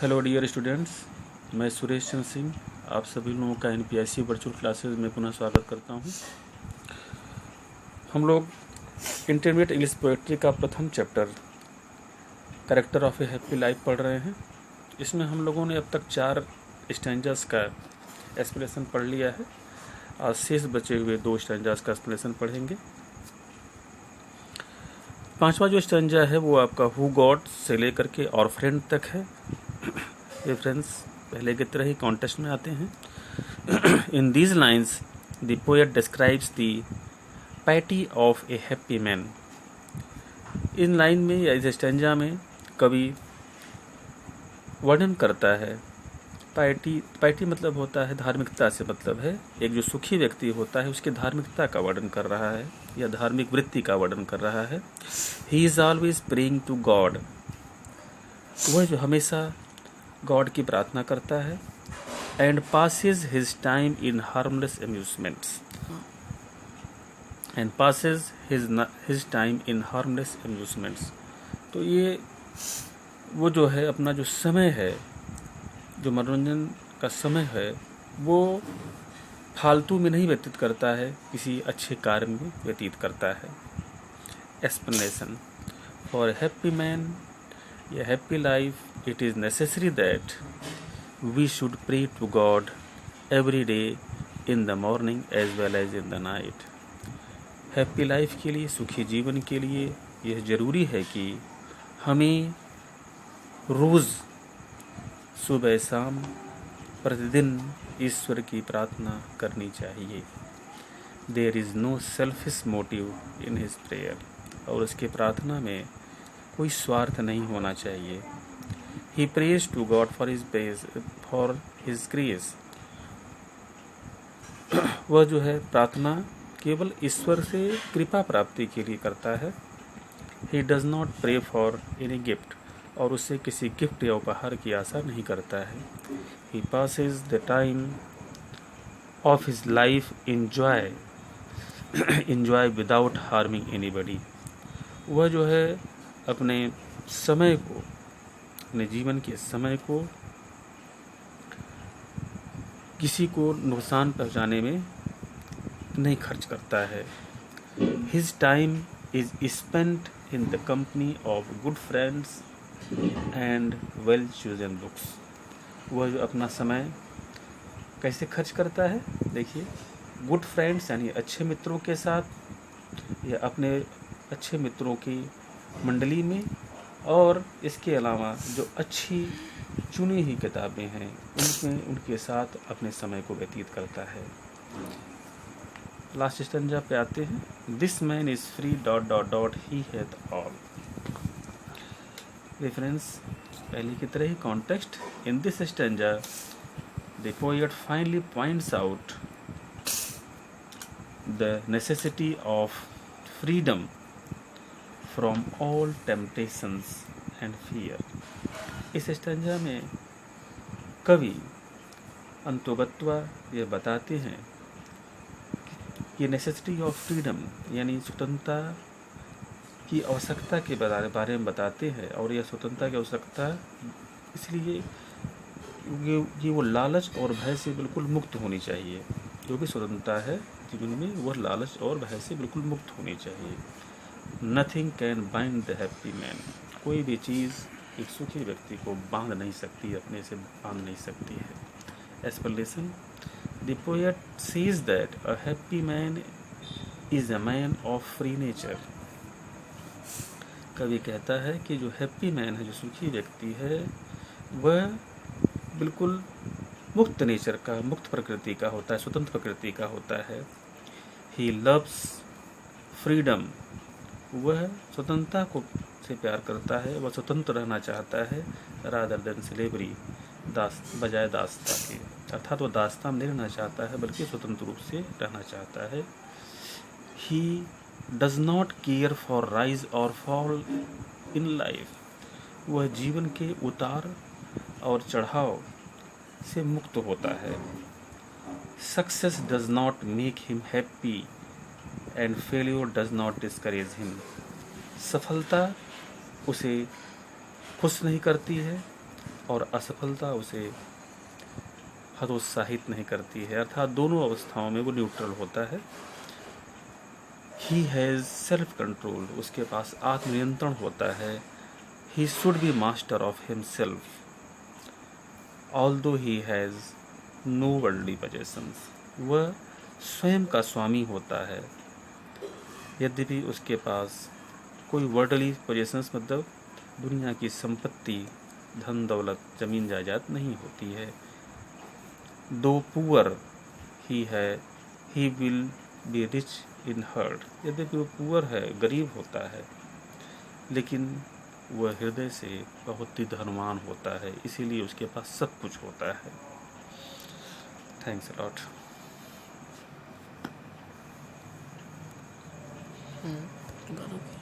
Hello dear students, मैं सुरेश चंद्र सिंह आप सभी लोगों का NPSC वर्चुअल क्लासेस में पुनः स्वागत करता हूं। हम लोग इंटरमीडिएट इंग्लिश पोएट्री का प्रथम chapter character of a happy life पढ़ रहे हैं। इसमें हम लोगों ने अब तक 4 स्टैंजास का एक्सप्लेनेशन पढ़ लिया है। आज शेष बचे हुए 2 स्टैंजास का एक्सप्लेनेशन पढ़ेंगे। 5वां जो स्टैंजा है वो आपका हु गॉड से लेकर के और फ्रेंड तक है। ये फ्रेंड्स पहले की तरह ही कॉन्टेक्स्ट में आते हैं। In these lines the poet describes the patty of a happy man. इन लाइन में या इस स्टैंजा में कवि वर्णन करता है। पैटी मतलब होता है धार्मिकता से मतलब है एक जो सुखी व्यक्ति होता है उसकी धार्मिकता का वर्णन कर रहा है या धार्मिक वृत्ति का वर्णन कर रहा है। He is always praying to God. वह जो हमेशा गॉड की प्रार्थना करता है। And passes his time in harmless amusements. And passes his time in harmless amusements. तो ये वो जो है अपना जो समय है, जो मनोरंजन का समय है, वो फालतू में नहीं व्यतीत करता है, किसी अच्छे कार्य में व्यतीत करता है। एक्सप्लेनेशन फॉर हैप्पी मैन या happy life it is necessary that we should pray to God every day in the morning as well as in the night. Happy life के लिए, सुखी जीवन के लिए यह जरूरी है कि हमें रोज़ सुबह शाम प्रतिदिन ईश्वर की प्रार्थना करनी चाहिए। There is no selfish motive in his prayer. और उसके प्रार्थना में कोई स्वार्थ नहीं होना चाहिए। He prays to God for his grace. वह जो है प्रार्थना केवल ईश्वर से कृपा प्राप्ति के लिए करता है। He does not pray for any gift. और उससे किसी गिफ्ट या उपहार की आशा नहीं करता है। He passes the time of his life in joy without harming anybody. वह जो है अपने समय को, अपने जीवन के समय को किसी को नुकसान पहुंचाने में नहीं खर्च करता है। His time is spent in the company of good friends and well chosen books. वह जो अपना समय कैसे खर्च करता है, देखिए, गुड फ्रेंड्स यानी अच्छे मित्रों के साथ या अपने अच्छे मित्रों की मंडली में, और इसके अलावा जो अच्छी चुनी हुई किताबें हैं उनमें उनके साथ अपने समय को व्यतीत करता है। लास्ट स्टैंजा पे आते हैं। This man is free ... he hath all. Reference पहले की तरह ही context. In this stanza the poet finally points out the necessity of freedom from all temptations and fear. इस स्टैंजा में कवि अंतोगत्वा यह बताते हैं कि नेसेसिटी ऑफ फ्रीडम यानी स्वतंत्रता की आवश्यकता के बारे में बताते हैं। और यह स्वतंत्रता की आवश्यकता इसलिए ये वो लालच और भय से बिल्कुल मुक्त होनी चाहिए। जो भी स्वतंत्रता है जीवन में वह लालच और भय से बिल्कुल मुक्त होनी चाहिए। Nothing can bind the happy man. कोई भी चीज़ एक सुखी व्यक्ति को बांध नहीं सकती, अपने से बांध नहीं सकती है। Explanation the poet says that a happy man is a man of free nature. कवि कहता है कि जो हैप्पी मैन है, जो सुखी व्यक्ति है, वह बिल्कुल मुक्त नेचर का, मुक्त प्रकृति का होता है, स्वतंत्र प्रकृति का होता है। He loves freedom. वह स्वतंत्रता को से प्यार करता है, वह स्वतंत्र रहना चाहता है। रादर देन स्लेवरी, बजाय दासता के, अर्थात वह दासता में नहीं रहना चाहता है बल्कि स्वतंत्र रूप से रहना चाहता है। He does not care for rise और फॉल इन लाइफ। वह जीवन के उतार और चढ़ाव से मुक्त होता है। Success does not make him happy and failure does not discourage him. सफलता उसे खुश नहीं करती है और असफलता उसे हतोत्साहित नहीं करती है, अर्थात दोनों अवस्थाओं में वो न्यूट्रल होता है। ही हैज़ सेल्फ कंट्रोल, उसके पास आत्मनियंत्रण होता है। He should be master of himself although he has no worldly possessions, वह स्वयं का स्वामी होता है यद्यपि उसके पास कोई वर्ल्डली पोजेशंस मतलब दुनिया की संपत्ति, धन दौलत, जमीन जायदाद नहीं होती है। दो poor he will be rich in heart, यद्यपि वो पुअर है, गरीब होता है, लेकिन वह हृदय से बहुत ही धनवान होता है, इसीलिए उसके पास सब कुछ होता है। Thanks a lot. बराबर।